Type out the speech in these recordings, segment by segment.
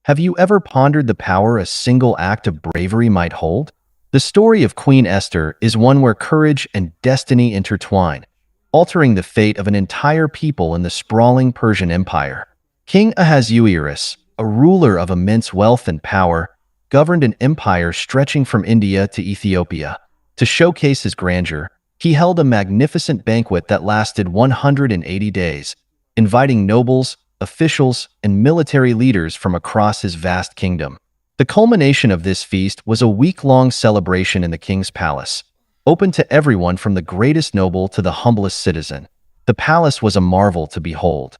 Have you ever pondered the power a single act of bravery might hold? The story of Queen Esther is one where courage and destiny intertwine, altering the fate of an entire people in the sprawling Persian Empire. King Ahasuerus, a ruler of immense wealth and power, governed an empire stretching from India to Ethiopia. To showcase his grandeur, he held a magnificent banquet that lasted 180 days, inviting nobles, officials, and military leaders from across his vast kingdom. The culmination of this feast was a week-long celebration in the king's palace, open to everyone from the greatest noble to the humblest citizen. The palace was a marvel to behold.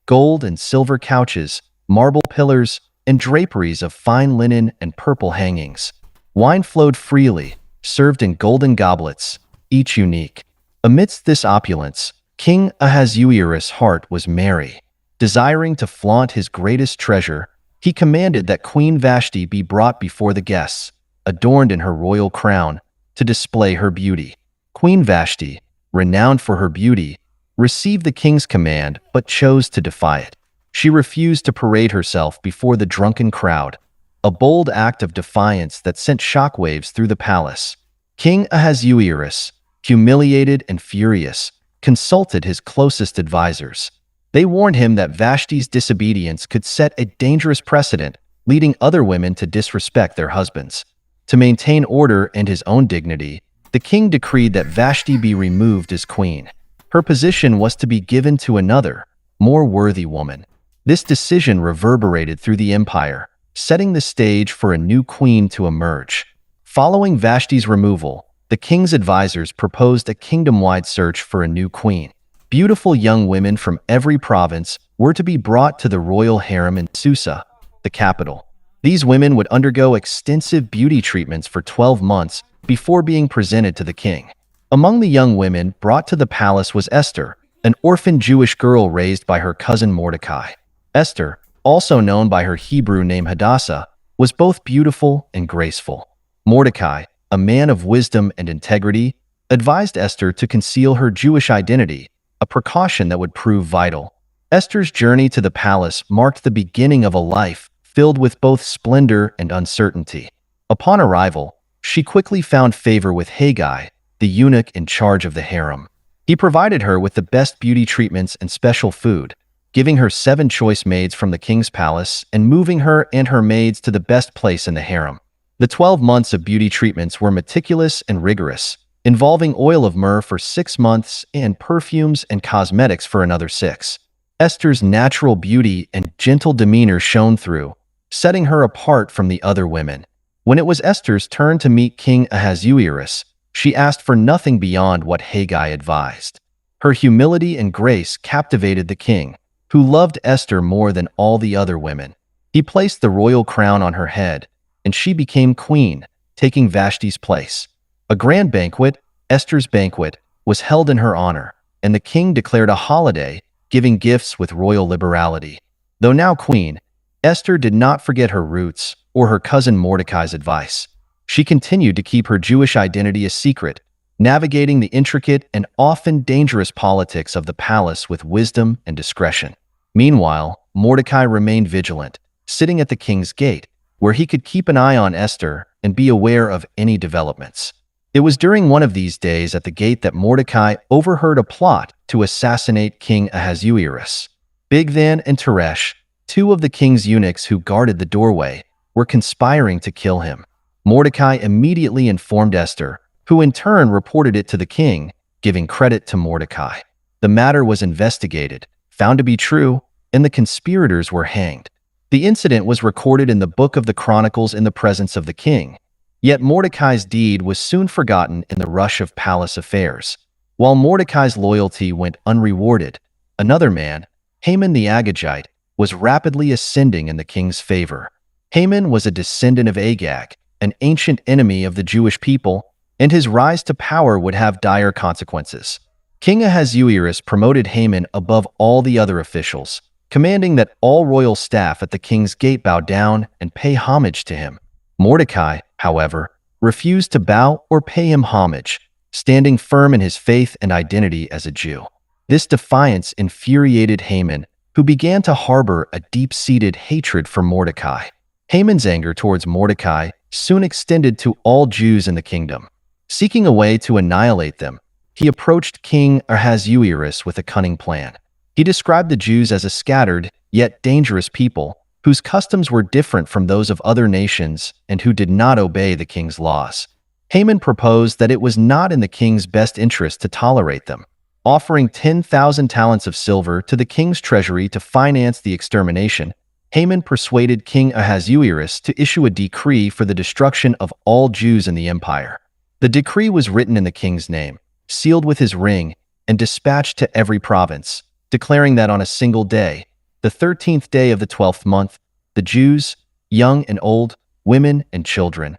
Gold and silver couches, marble pillars, and draperies of fine linen and purple hangings. Wine flowed freely, served in golden goblets, each unique. Amidst this opulence, King Ahasuerus' heart was merry. Desiring to flaunt his greatest treasure, he commanded that Queen Vashti be brought before the guests, adorned in her royal crown, to display her beauty. Queen Vashti, renowned for her beauty, received the king's command but chose to defy it. She refused to parade herself before the drunken crowd, a bold act of defiance that sent shockwaves through the palace. King Ahasuerus, humiliated and furious, consulted his closest advisors. They warned him that Vashti's disobedience could set a dangerous precedent, leading other women to disrespect their husbands. To maintain order and his own dignity, the king decreed that Vashti be removed as queen. Her position was to be given to another, more worthy woman. This decision reverberated through the empire, setting the stage for a new queen to emerge. Following Vashti's removal, the king's advisors proposed a kingdom-wide search for a new queen. Beautiful young women from every province were to be brought to the royal harem in Susa, the capital. These women would undergo extensive beauty treatments for 12 months before being presented to the king. Among the young women brought to the palace was Esther, an orphan Jewish girl raised by her cousin Mordecai. Esther, also known by her Hebrew name Hadassah, was both beautiful and graceful. Mordecai, a man of wisdom and integrity, advised Esther to conceal her Jewish identity, a precaution that would prove vital. Esther's journey to the palace marked the beginning of a life filled with both splendor and uncertainty. Upon arrival, she quickly found favor with Haggai, the eunuch in charge of the harem. He provided her with the best beauty treatments and special food, giving her 7 choice maids from the king's palace and moving her and her maids to the best place in the harem. The 12 months of beauty treatments were meticulous and rigorous, involving oil of myrrh for 6 months and perfumes and cosmetics for another 6. Esther's natural beauty and gentle demeanor shone through, setting her apart from the other women. When it was Esther's turn to meet King Ahasuerus, she asked for nothing beyond what Haggai advised. Her humility and grace captivated the king, who loved Esther more than all the other women. He placed the royal crown on her head, and she became queen, taking Vashti's place. A grand banquet, Esther's banquet, was held in her honor, and the king declared a holiday, giving gifts with royal liberality. Though now queen, Esther did not forget her roots or her cousin Mordecai's advice. She continued to keep her Jewish identity a secret, navigating the intricate and often dangerous politics of the palace with wisdom and discretion. Meanwhile, Mordecai remained vigilant, sitting at the king's gate, where he could keep an eye on Esther and be aware of any developments. It was during one of these days at the gate that Mordecai overheard a plot to assassinate King Ahasuerus. Bigthan and Teresh, 2 of the king's eunuchs who guarded the doorway, were conspiring to kill him. Mordecai immediately informed Esther, who in turn reported it to the king, giving credit to Mordecai. The matter was investigated, found to be true, and the conspirators were hanged. The incident was recorded in the Book of the Chronicles in the presence of the king. Yet Mordecai's deed was soon forgotten in the rush of palace affairs. While Mordecai's loyalty went unrewarded, another man, Haman the Agagite, was rapidly ascending in the king's favor. Haman was a descendant of Agag, an ancient enemy of the Jewish people, and his rise to power would have dire consequences. King Ahasuerus promoted Haman above all the other officials, commanding that all royal staff at the king's gate bow down and pay homage to him. Mordecai, however, refused to bow or pay him homage, standing firm in his faith and identity as a Jew. This defiance infuriated Haman, who began to harbor a deep-seated hatred for Mordecai. Haman's anger towards Mordecai soon extended to all Jews in the kingdom. Seeking a way to annihilate them, he approached King Ahasuerus with a cunning plan. He described the Jews as a scattered, yet dangerous people, whose customs were different from those of other nations and who did not obey the king's laws. Haman proposed that it was not in the king's best interest to tolerate them. Offering 10,000 talents of silver to the king's treasury to finance the extermination, Haman persuaded King Ahasuerus to issue a decree for the destruction of all Jews in the empire. The decree was written in the king's name, sealed with his ring, and dispatched to every province, declaring that on a single day, the 13th day of the 12th month, the Jews, young and old, women and children,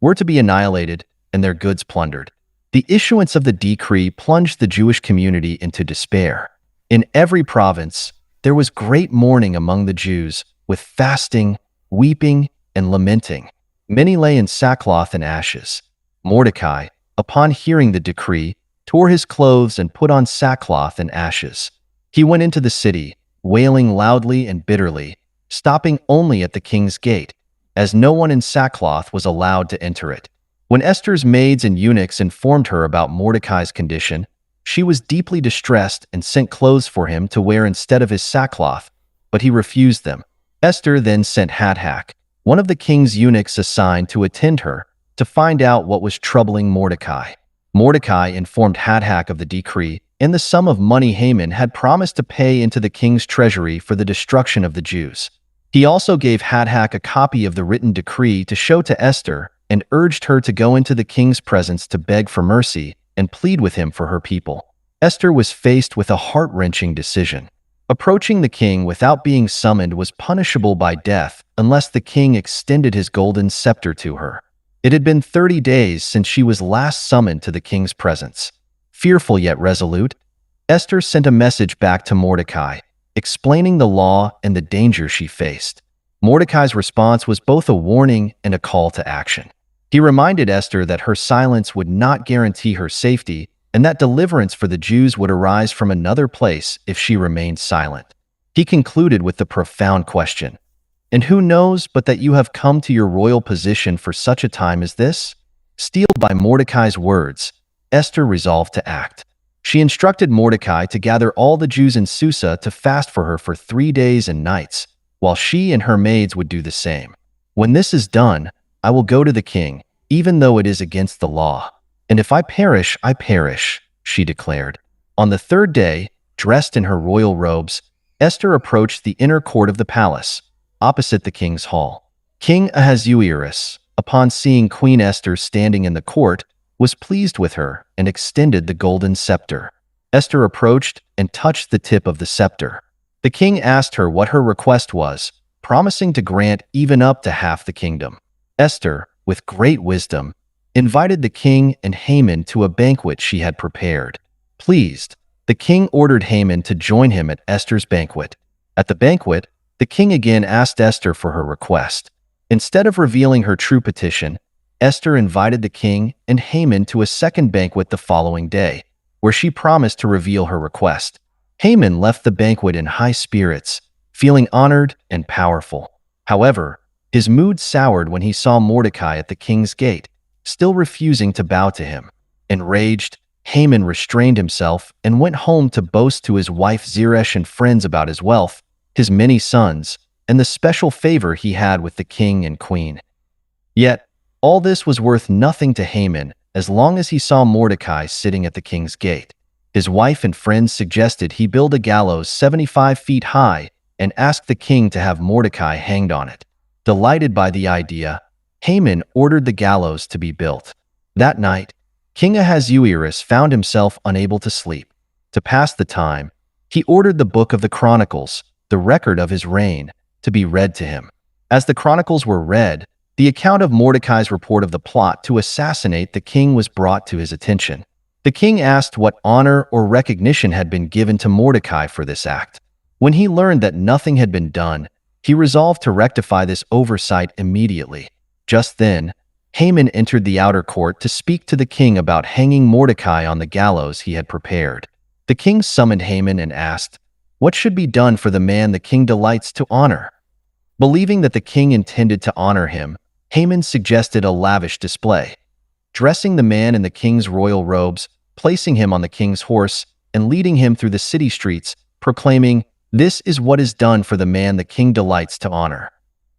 were to be annihilated and their goods plundered. The issuance of the decree plunged the Jewish community into despair. In every province, there was great mourning among the Jews, with fasting, weeping, and lamenting. Many lay in sackcloth and ashes. Mordecai, upon hearing the decree, tore his clothes and put on sackcloth and ashes. He went into the city, wailing loudly and bitterly, stopping only at the king's gate, as no one in sackcloth was allowed to enter it. When Esther's maids and eunuchs informed her about Mordecai's condition, she was deeply distressed and sent clothes for him to wear instead of his sackcloth, but he refused them. Esther then sent Hathach, one of the king's eunuchs assigned to attend her, to find out what was troubling Mordecai. Mordecai informed Hathach of the decree and the sum of money Haman had promised to pay into the king's treasury for the destruction of the Jews. He also gave Hathach a copy of the written decree to show to Esther and urged her to go into the king's presence to beg for mercy and plead with him for her people. Esther was faced with a heart-wrenching decision. Approaching the king without being summoned was punishable by death unless the king extended his golden scepter to her. It had been 30 days since she was last summoned to the king's presence. Fearful yet resolute, Esther sent a message back to Mordecai, explaining the law and the danger she faced. Mordecai's response was both a warning and a call to action. He reminded Esther that her silence would not guarantee her safety and that deliverance for the Jews would arise from another place if she remained silent. He concluded with the profound question, "And who knows but that you have come to your royal position for such a time as this?" Steeled by Mordecai's words, Esther resolved to act. She instructed Mordecai to gather all the Jews in Susa to fast for her for 3 days and nights, while she and her maids would do the same. "When this is done, I will go to the king, even though it is against the law. And if I perish, I perish," she declared. On the 3rd day, dressed in her royal robes, Esther approached the inner court of the palace, opposite the king's hall. King Ahasuerus, upon seeing Queen Esther standing in the court, was pleased with her and extended the golden scepter. Esther approached and touched the tip of the scepter. The king asked her what her request was, promising to grant even up to half the kingdom. Esther, with great wisdom, invited the king and Haman to a banquet she had prepared. Pleased, the king ordered Haman to join him at Esther's banquet. At the banquet, the king again asked Esther for her request. Instead of revealing her true petition, Esther invited the king and Haman to a second banquet the following day, where she promised to reveal her request. Haman left the banquet in high spirits, feeling honored and powerful. However, his mood soured when he saw Mordecai at the king's gate, still refusing to bow to him. Enraged, Haman restrained himself and went home to boast to his wife Zeresh and friends about his wealth, his many sons, and the special favor he had with the king and queen. Yet, all this was worth nothing to Haman as long as he saw Mordecai sitting at the king's gate. His wife and friends suggested he build a gallows 75 feet high and asked the king to have Mordecai hanged on it. Delighted by the idea, Haman ordered the gallows to be built. That night, King Ahasuerus found himself unable to sleep. To pass the time, he ordered the book of the Chronicles, the record of his reign, to be read to him. As the Chronicles were read, the account of Mordecai's report of the plot to assassinate the king was brought to his attention. The king asked what honor or recognition had been given to Mordecai for this act. When he learned that nothing had been done, he resolved to rectify this oversight immediately. Just then, Haman entered the outer court to speak to the king about hanging Mordecai on the gallows he had prepared. The king summoned Haman and asked, What should be done for the man the king delights to honor? Believing that the king intended to honor him, Haman suggested a lavish display. Dressing the man in the king's royal robes, placing him on the king's horse, and leading him through the city streets, proclaiming, "This is what is done for the man the king delights to honor."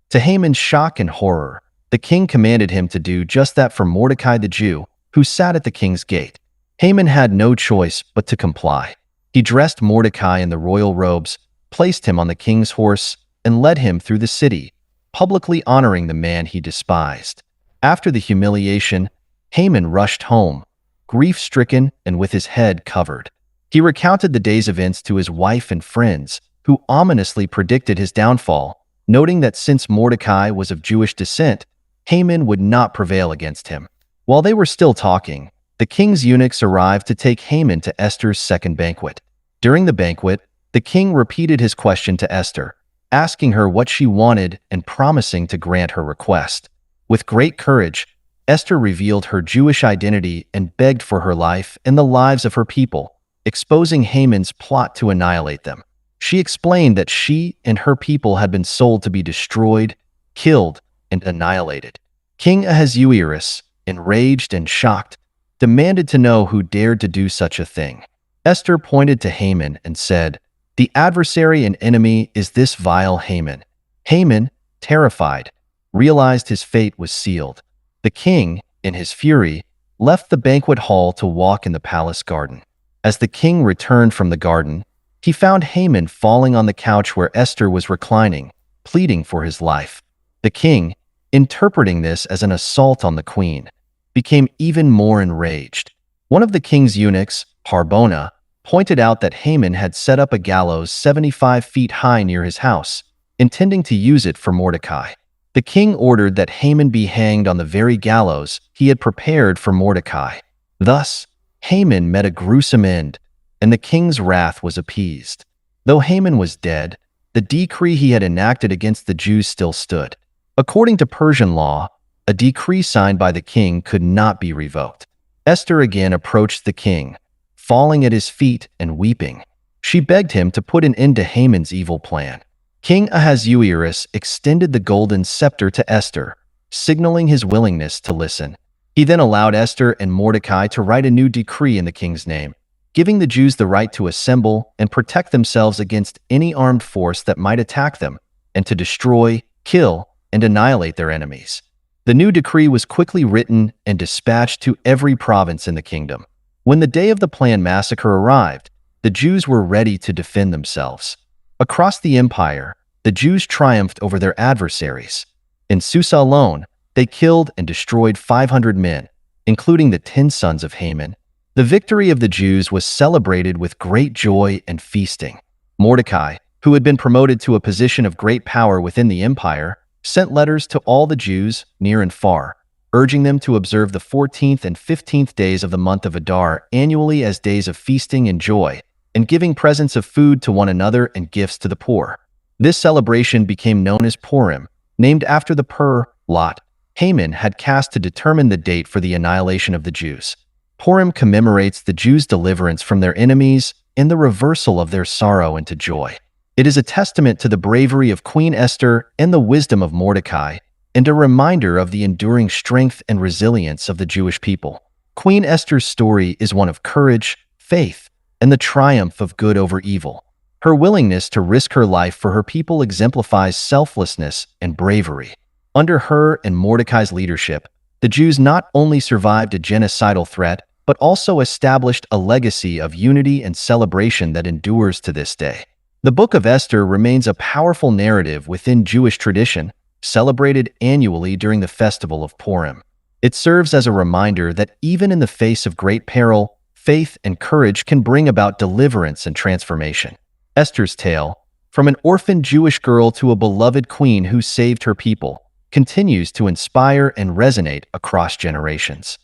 To Haman's shock and horror, the king commanded him to do just that for Mordecai the Jew, who sat at the king's gate. Haman had no choice but to comply. He dressed Mordecai in the royal robes, placed him on the king's horse, and led him through the city, publicly honoring the man he despised. After the humiliation, Haman rushed home, grief-stricken and with his head covered. He recounted the day's events to his wife and friends, who ominously predicted his downfall, noting that since Mordecai was of Jewish descent, Haman would not prevail against him. While they were still talking, the king's eunuchs arrived to take Haman to Esther's second banquet. During the banquet, the king repeated his question to Esther, asking her what she wanted and promising to grant her request. With great courage, Esther revealed her Jewish identity and begged for her life and the lives of her people, exposing Haman's plot to annihilate them. She explained that she and her people had been sold to be destroyed, killed, and annihilated. King Ahasuerus, enraged and shocked, demanded to know who dared to do such a thing. Esther pointed to Haman and said, "The adversary and enemy is this vile Haman." Haman, terrified, realized his fate was sealed. The king, in his fury, left the banquet hall to walk in the palace garden. As the king returned from the garden, he found Haman falling on the couch where Esther was reclining, pleading for his life. The king, interpreting this as an assault on the queen, became even more enraged. One of the king's eunuchs, Harbona, pointed out that Haman had set up a gallows 75 feet high near his house, intending to use it for Mordecai. The king ordered that Haman be hanged on the very gallows he had prepared for Mordecai. Thus, Haman met a gruesome end, and the king's wrath was appeased. Though Haman was dead, the decree he had enacted against the Jews still stood. According to Persian law, a decree signed by the king could not be revoked. Esther again approached the king, falling at his feet and weeping. She begged him to put an end to Haman's evil plan. King Ahasuerus extended the golden scepter to Esther, signaling his willingness to listen. He then allowed Esther and Mordecai to write a new decree in the king's name, giving the Jews the right to assemble and protect themselves against any armed force that might attack them, and to destroy, kill, and annihilate their enemies. The new decree was quickly written and dispatched to every province in the kingdom. When the day of the planned massacre arrived, the Jews were ready to defend themselves. Across the empire, the Jews triumphed over their adversaries. In Susa alone, they killed and destroyed 500 men, including the 10 sons of Haman. The victory of the Jews was celebrated with great joy and feasting. Mordecai, who had been promoted to a position of great power within the empire, sent letters to all the Jews, near and far, urging them to observe the 14th and 15th days of the month of Adar annually as days of feasting and joy, and giving presents of food to one another and gifts to the poor. This celebration became known as Purim, named after the lot Haman had cast to determine the date for the annihilation of the Jews. Purim commemorates the Jews' deliverance from their enemies and the reversal of their sorrow into joy. It is a testament to the bravery of Queen Esther and the wisdom of Mordecai, and a reminder of the enduring strength and resilience of the Jewish people. Queen Esther's story is one of courage, faith, and the triumph of good over evil. Her willingness to risk her life for her people exemplifies selflessness and bravery. Under her and Mordecai's leadership, the Jews not only survived a genocidal threat, but also established a legacy of unity and celebration that endures to this day. The Book of Esther remains a powerful narrative within Jewish tradition, celebrated annually during the festival of Purim. It serves as a reminder that even in the face of great peril, faith and courage can bring about deliverance and transformation. Esther's tale, from an orphaned Jewish girl to a beloved queen who saved her people, continues to inspire and resonate across generations.